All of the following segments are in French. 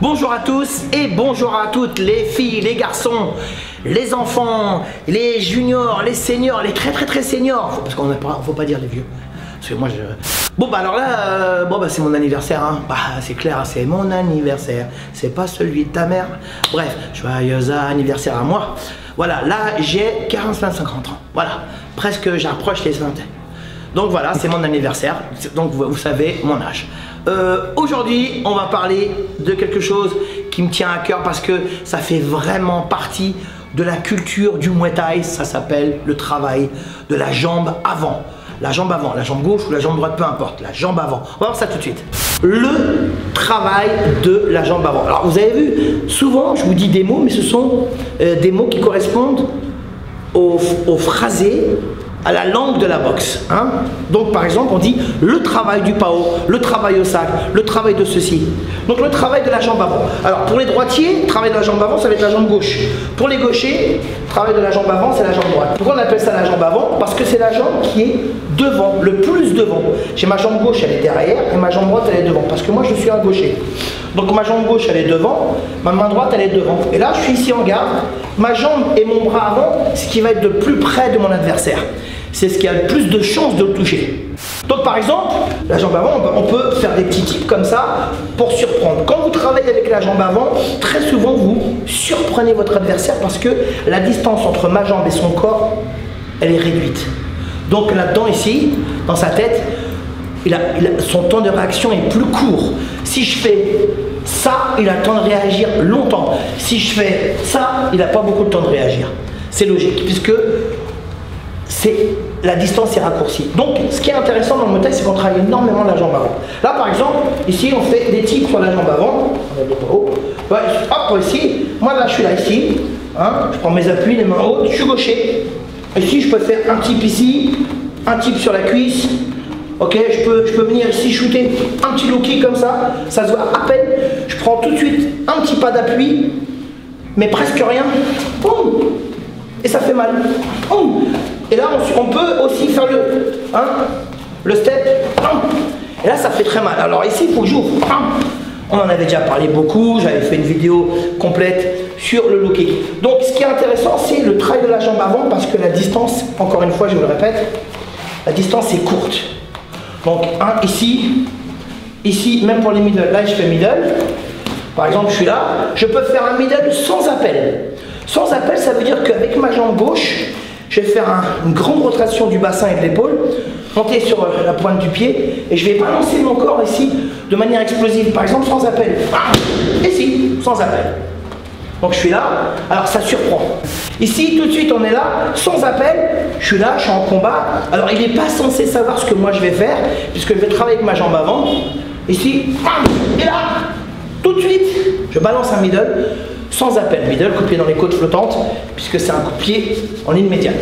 Bonjour à tous et bonjour à toutes les filles, les garçons, les enfants, les juniors, les seniors, les très seniors. Parce qu'on faut pas dire les vieux. Parce que moi je... Bon bah alors là, c'est mon anniversaire hein. Bah c'est clair, c'est mon anniversaire. C'est pas celui de ta mère. Bref, joyeux anniversaire à moi. Voilà, là j'ai 45-50 ans. Voilà, presque j'approche les vingtaines. Donc voilà, c'est mon anniversaire. Donc vous savez mon âge. Aujourd'hui, on va parler de quelque chose qui me tient à cœur parce que ça fait vraiment partie de la culture du Muay Thai. Ça s'appelle le travail de la jambe avant. La jambe avant, la jambe gauche ou la jambe droite, peu importe, la jambe avant. On va voir ça tout de suite. Le travail de la jambe avant. Alors vous avez vu, souvent je vous dis des mots, mais ce sont des mots qui correspondent au phrasé, à la langue de la boxe. Hein? Donc par exemple on dit le travail du pao, le travail au sac, le travail de ceci. Donc le travail de la jambe avant. Alors pour les droitiers, le travail de la jambe avant ça va être la jambe gauche. Pour les gauchers, le travail de la jambe avant c'est la jambe droite. Pourquoi on appelle ça la jambe avant? Parce que c'est la jambe qui est devant, le plus devant. J'ai ma jambe gauche elle est derrière et ma jambe droite elle est devant. Parce que moi je suis un gaucher. Donc ma jambe gauche elle est devant, ma main droite elle est devant. Et là je suis ici en garde, ma jambe et mon bras avant, ce qui va être de plus près de mon adversaire. C'est ce qui a le plus de chances de le toucher. Donc par exemple, la jambe avant, on peut faire des petits tips comme ça pour surprendre. Quand vous travaillez avec la jambe avant, très souvent vous surprenez votre adversaire parce que la distance entre ma jambe et son corps, elle est réduite. Donc là-dedans ici, dans sa tête, son temps de réaction est plus court. Si je fais ça, il a le temps de réagir longtemps. Si je fais ça, il n'a pas beaucoup de temps de réagir. C'est logique puisque la distance est raccourcie. Donc ce qui est intéressant dans le Muay Thai, c'est qu'on travaille énormément la jambe avant. Là par exemple, ici on fait des tips sur la jambe avant. Ouais, hop, ici, moi là je suis là ici, hein, je prends mes appuis, les mains hautes, je suis gaucher. Ici je peux faire un tip ici, un tip sur la cuisse. Ok, je peux venir ici shooter un petit low kick comme ça se voit à peine. Je prends tout de suite un petit pas d'appui, mais presque rien. Boum, et ça fait mal. Boum. Et là, on peut aussi faire le step. Et là, ça fait très mal. Alors ici, il faut que j'ouvre. On en avait déjà parlé beaucoup. J'avais fait une vidéo complète sur le low kick. Donc, ce qui est intéressant, c'est le travail de la jambe avant parce que la distance, encore une fois, je vous le répète, la distance est courte. Donc, ici, même pour les middle, là, je fais middle. Par exemple, je suis là. Je peux faire un middle sans appel. Sans appel, ça veut dire qu'avec ma jambe gauche, je vais faire une grande rotation du bassin et de l'épaule, monter sur la pointe du pied et je vais balancer mon corps ici de manière explosive, par exemple sans appel. Ici, sans appel. Donc je suis là, alors ça surprend. Ici, tout de suite, on est là, sans appel, je suis là, je suis en combat. Alors il n'est pas censé savoir ce que moi je vais faire, puisque je vais travailler avec ma jambe avant. Ici, et là, tout de suite, je balance un middle. Sans appel, middle, coup de pied dans les côtes flottantes, puisque c'est un coup de pied en ligne médiane.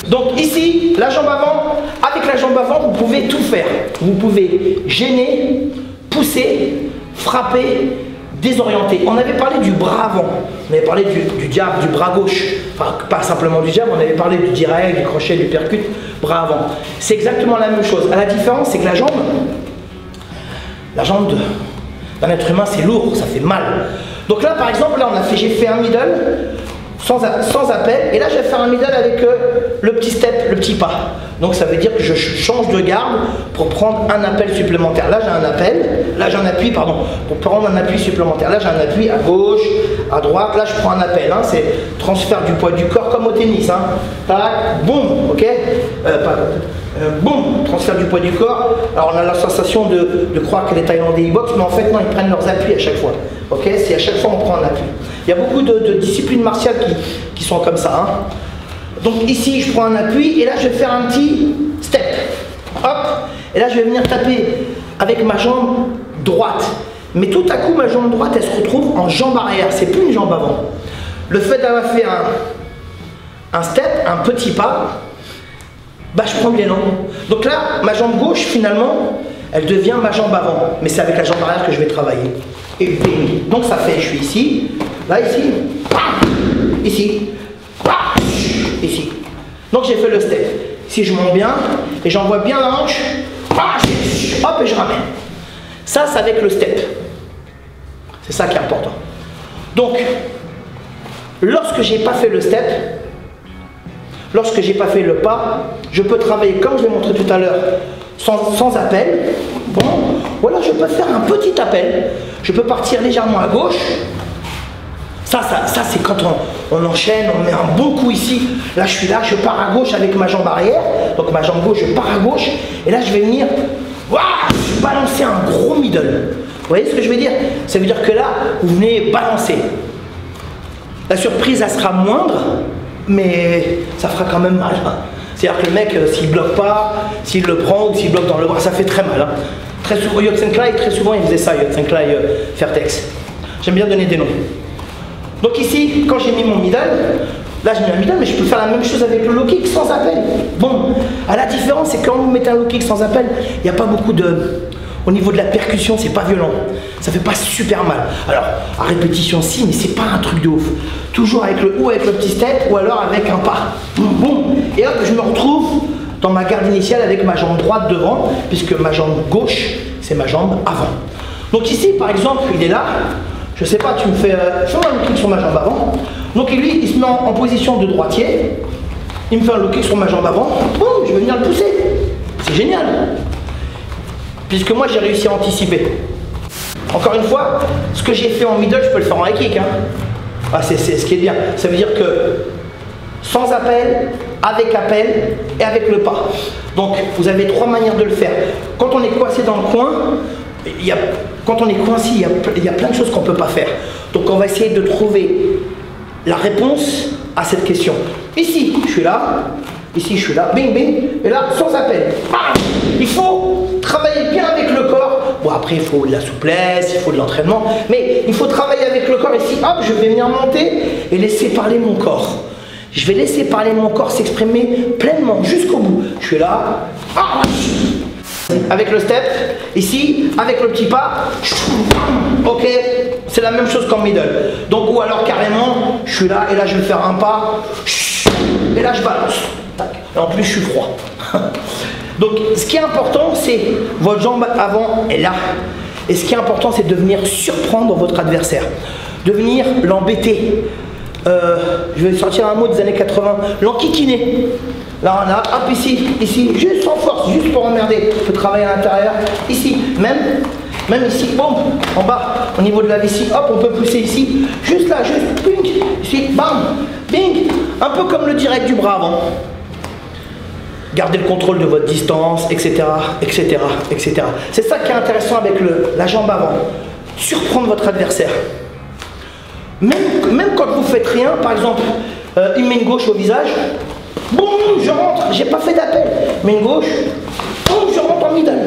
Donc ici, la jambe avant, avec la jambe avant, vous pouvez tout faire. Vous pouvez gêner, pousser, frapper, désorienter. On avait parlé du bras avant, on avait parlé du jab, du bras gauche. Enfin, pas simplement du jab, on avait parlé du direct, du crochet, du percute, bras avant. C'est exactement la même chose. La différence, c'est que la jambe d'un être humain, c'est lourd, ça fait mal. Donc là, par exemple, là, j'ai fait un middle sans appel. Et là, je vais faire un middle avec le petit step, le petit pas. Donc ça veut dire que je change de garde pour prendre un appel supplémentaire. Là, j'ai un appel. Là, j'ai un appui, pardon, pour prendre un appui supplémentaire. Là, j'ai un appui à gauche, à droite. Là, je prends un appel. Hein, c'est transfert du poids du corps comme au tennis. Hein. Tac, boum, ok. Boum, transfert du poids du corps. Alors on a la sensation de croire que les Thaïlandais y boxent, mais en fait non, ils prennent leurs appuis à chaque fois. Ok, c'est à chaque fois on prend un appui. Il y a beaucoup de disciplines martiales qui sont comme ça. Hein. Donc ici je prends un appui et là je vais faire un petit step. Hop, et là je vais venir taper avec ma jambe droite. Mais tout à coup ma jambe droite elle se retrouve en jambe arrière, c'est plus une jambe avant. Le fait d'avoir fait un step, un petit pas, bah je prends de l'élan. Donc là, ma jambe gauche finalement, elle devient ma jambe avant. Mais c'est avec la jambe arrière que je vais travailler. Et bing. Donc ça fait, je suis ici, là ici, ici, ici. Donc j'ai fait le step. ici je monte bien, et j'envoie bien la hanche, hop, et je ramène. Ça, c'est avec le step. C'est ça qui est important. Donc, lorsque j'ai pas fait le step, lorsque j'ai pas fait le pas, je peux travailler comme je l'ai montré tout à l'heure, sans appel. Bon, voilà, je peux faire un petit appel. Je peux partir légèrement à gauche. Ça c'est quand on enchaîne, on met un bon coup ici. Là, je suis là, je pars à gauche avec ma jambe arrière. Donc ma jambe gauche, je pars à gauche. Et là, je vais venir balancer un gros middle. Vous voyez ce que je veux dire? Ça veut dire que là, vous venez balancer. La surprise, elle sera moindre, mais ça fera quand même mal. C'est-à-dire que le mec, s'il bloque pas, s'il le prend ou s'il bloque dans le bras, ça fait très mal. Très souvent, Yotsenklai, très souvent, il faisait ça, Yotsenklai Fairtex. J'aime bien donner des noms. Donc ici, quand j'ai mis mon middle, là j'ai mis un middle, mais je peux faire la même chose avec le low kick sans appel. Bon, à la différence, c'est quand vous mettez un low kick sans appel, il n'y a pas beaucoup de... Au niveau de la percussion, c'est pas violent. Ça fait pas super mal. Alors, à répétition, si, mais c'est pas un truc de ouf. Toujours avec le petit step ou alors avec un pas. Boum. Et hop, je me retrouve dans ma garde initiale avec ma jambe droite devant, puisque ma jambe gauche, c'est ma jambe avant. Donc ici, par exemple, il est là. Je sais pas, tu me fais un low kick sur ma jambe avant. Donc lui, il se met en position de droitier. Il me fait un low kick sur ma jambe avant. Boum, je vais venir le pousser. C'est génial. Puisque moi j'ai réussi à anticiper. Encore une fois, ce que j'ai fait en middle, je peux le faire en high kick. C'est ce qui est bien. Ça veut dire que sans appel, avec appel et avec le pas. Donc vous avez 3 manières de le faire. Quand on est coincé dans le coin, il y a plein de choses qu'on ne peut pas faire. Donc on va essayer de trouver la réponse à cette question. Ici, je suis là. Ici, je suis là, bing, bing, et là, sans appel. Il faut travailler bien avec le corps. Bon, après, il faut de la souplesse, il faut de l'entraînement, mais il faut travailler avec le corps. Ici, hop, je vais venir monter et laisser parler mon corps. Je vais laisser parler mon corps s'exprimer pleinement, jusqu'au bout. Je suis là, avec le step, ici, avec le petit pas. Ok, c'est la même chose qu'en middle. Donc, ou alors carrément, je suis là, et là, je vais faire un pas, et là, je balance. Et en plus, je suis froid. Donc, ce qui est important, c'est votre jambe avant est là. Et ce qui est important, c'est de venir surprendre votre adversaire. De venir l'embêter. Je vais sortir un mot des années 80. L'enquiquiner. Là, on a, hop, ici, juste sans force, juste pour emmerder. On peut travailler à l'intérieur. Ici, même ici, boum, en bas, au niveau de la vessie, hop, on peut pousser ici. Juste là, juste, ping, ici, bam, bing. Un peu comme le direct du bras avant. Gardez le contrôle de votre distance, etc., etc., etc. C'est ça qui est intéressant avec la jambe avant. Surprendre votre adversaire. Même quand vous faites rien, par exemple, il met une gauche au visage, boum, je rentre, j'ai pas fait d'appel. Mais une gauche, boum, je rentre en middle.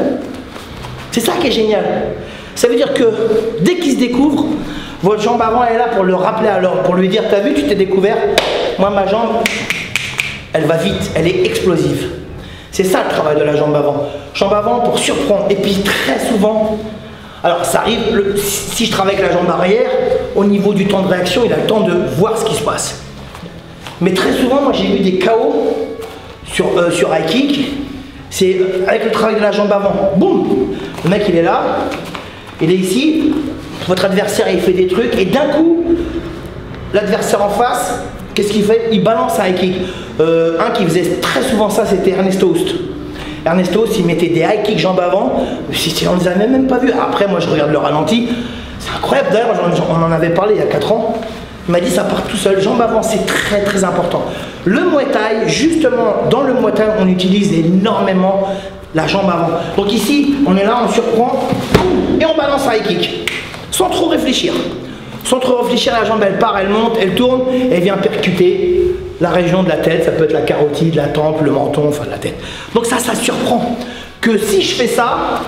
C'est ça qui est génial. Ça veut dire que dès qu'il se découvre, votre jambe avant est là pour le rappeler à l'ordre, pour lui dire, t'as vu, tu t'es découvert, moi ma jambe, elle va vite, elle est explosive. C'est ça le travail de la jambe avant. Jambe avant pour surprendre. Et puis très souvent, alors ça arrive, si je travaille avec la jambe arrière, au niveau du temps de réaction, il a le temps de voir ce qui se passe. Mais très souvent, moi j'ai eu des KO sur high kick, c'est avec le travail de la jambe avant. Boum, le mec il est là, il est ici, votre adversaire il fait des trucs, et d'un coup, l'adversaire en face, qu'est-ce qu'il fait? Il balance un high kick. Un qui faisait très souvent ça, c'était Ernesto Houst. Ernesto Houst, il mettait des high kicks jambes avant. On ne les avait même pas vus. Après, moi, je regarde le ralenti. C'est incroyable. D'ailleurs, on en avait parlé il y a 4 ans. Il m'a dit ça part tout seul. Jambes avant, c'est très très important. Le Muay Thai, justement, dans le Muay Thai, on utilise énormément la jambe avant. Donc ici, on est là, on surprend et on balance un high kick. Sans trop réfléchir. Sans trop réfléchir, la jambe elle part, elle monte, elle tourne, et elle vient percuter la région de la tête. Ça peut être la carotide, la tempe, le menton, enfin la tête. Donc ça surprend. Que si je fais ça,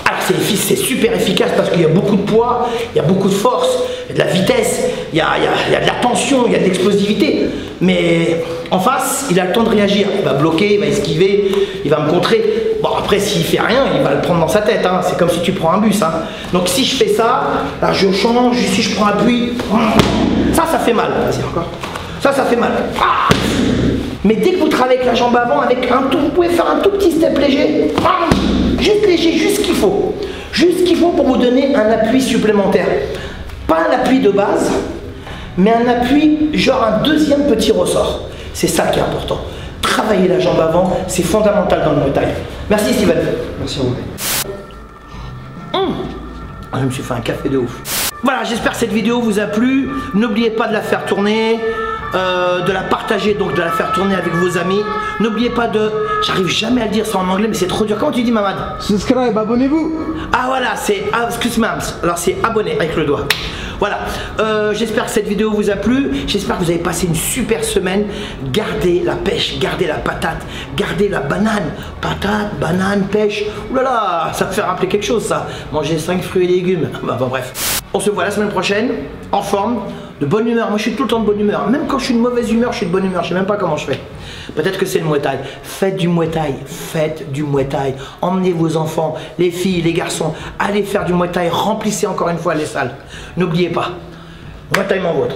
alors c'est super efficace parce qu'il y a beaucoup de poids, il y a beaucoup de force, il y a de la vitesse, il y a de la tension, il y a de l'explosivité. Mais en face, il a le temps de réagir. Il va bloquer, il va esquiver, il va me contrer. Bon, après, s'il fait rien, il va le prendre dans sa tête. Hein. C'est comme si tu prends un bus. Hein. Donc, si je fais ça, là, je change. Si je prends appui, ça fait mal. Vas-y, encore. Ça fait mal. Mais dès que vous travaillez avec la jambe avant, vous pouvez faire un tout petit step léger. Juste léger, juste ce qu'il faut. Juste ce qu'il faut pour vous donner un appui supplémentaire. Pas un appui de base, mais un appui, genre un deuxième petit ressort. C'est ça qui est important. Travailler la jambe avant, c'est fondamental dans le Muay Thai. Merci Steven. Merci André. Je me suis fait un café de ouf. Voilà, j'espère que cette vidéo vous a plu. N'oubliez pas de la faire tourner, de la partager, donc de la faire tourner avec vos amis. N'oubliez pas de... J'arrive jamais à le dire ça en anglais, mais c'est trop dur. Comment tu dis, Mamad? Subscribe, abonnez-vous. Ah voilà, c'est... Excuse-moi, alors c'est abonner avec le doigt. Voilà, j'espère que cette vidéo vous a plu. J'espère que vous avez passé une super semaine. Gardez la pêche, gardez la patate, gardez la banane. Patate, banane, pêche. Ouh là là, ça me fait rappeler quelque chose ça. Manger 5 fruits et légumes. Bah bref. On se voit la semaine prochaine, en forme, de bonne humeur. Moi je suis tout le temps de bonne humeur. Même quand je suis de mauvaise humeur, je suis de bonne humeur. Je sais même pas comment je fais. Peut-être que c'est le Muay Thai. Faites du Muay Thai. Faites du Muay Thai. Emmenez vos enfants, les filles, les garçons. Allez faire du Muay Thai. Remplissez encore une fois les salles. N'oubliez pas. Muay Thai m'en vôtre.